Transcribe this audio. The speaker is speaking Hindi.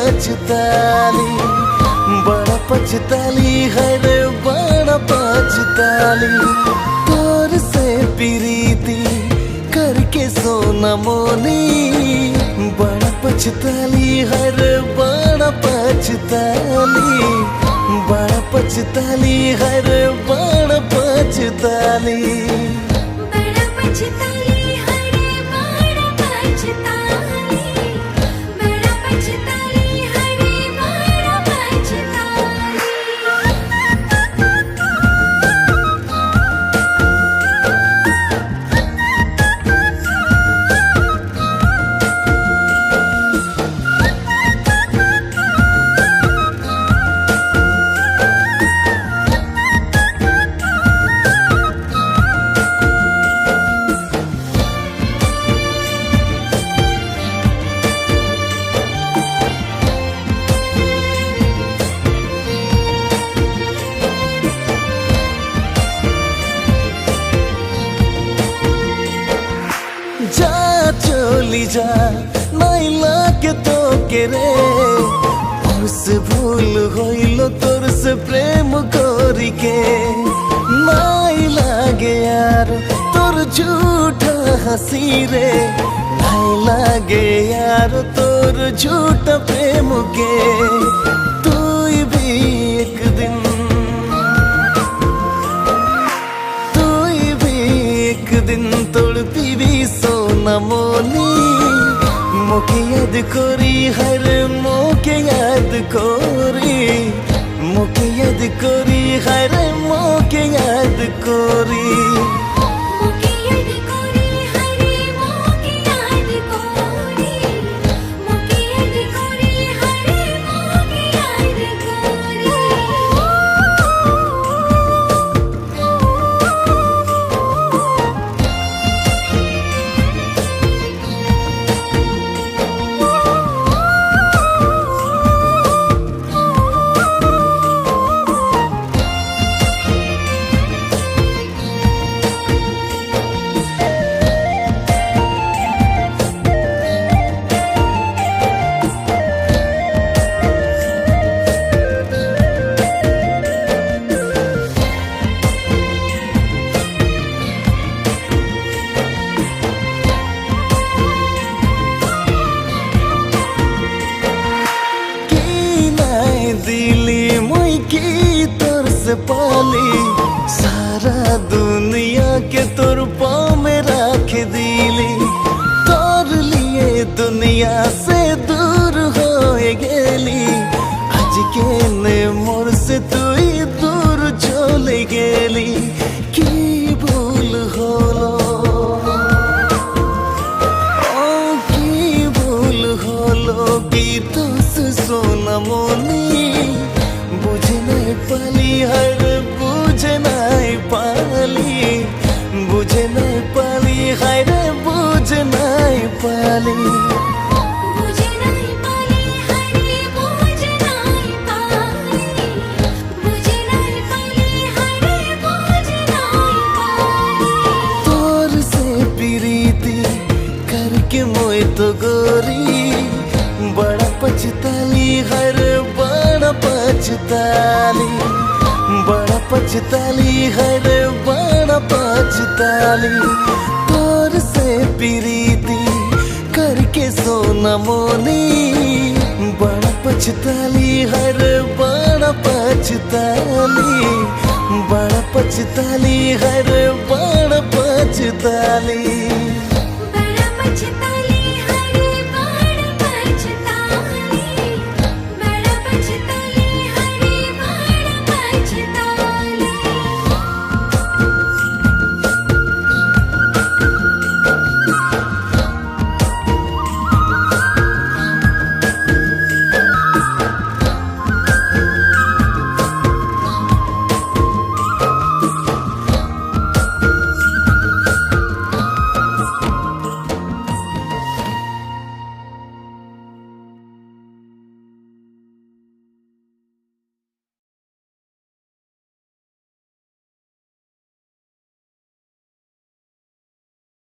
पछताली, बड़ा पछताली हर बड़ा पछताली। तोर से प्रीति करके सोना मोनी, बड़ा पछताली हर बड़ा पछताली, बड़ा पछताली हर बड़ा पछताली। बड़ा पछताली हर बड़ा पछताली, बड़ा पछताली हर बड़ा पछताली। जा चली जा नहीं लागे तो के रे, और से भूल होइलो तोर से प्रेम करी के। नहीं लागे यार तोर झूठा हंसी रे, नहीं लागे यार तोर झूठा प्रेम के। तू भी एक दिन, तू भी एक दिन तोड़ती भी सोना मोनी। मोके याद कोरी हर मोके याद कोरी, मोके याद कोरी हर मोके याद कोरी। मोके याद कोरी हरे मोके याद कोरी, मोके याद कोरी हरे मोके याद कोरी। दिली मुई की तोर से पाली, सारा दुनिया के तोर पाँव में रख दिली। तोर लिए दुनिया से दूर हो गेली, आज के ने मोर से तू ही दूर चले गेली। की भूल होलो, ओ की भूल होलो की तू से सोना मोनी। बुझ नहीं पाली हर बुझ नहीं पाली, बुझ नहीं पाली हर बुझ नहीं पाली। बुझ नहीं पाली हरे बुझ नहीं पाली, बुझ नहीं पाली हरे बुझ नहीं पाली। तोर से प्रीति करके मोए तो गोरी, बड़ा पछताली हर बड़ा पछताली, बड़ा पछताली हर बड़ा पछताली। तोर से प्रीति करके सोना मोनी, बड़ा पछताली हर बड़ा पछताली, बड़ा पछताली हर बड़ा पछताली।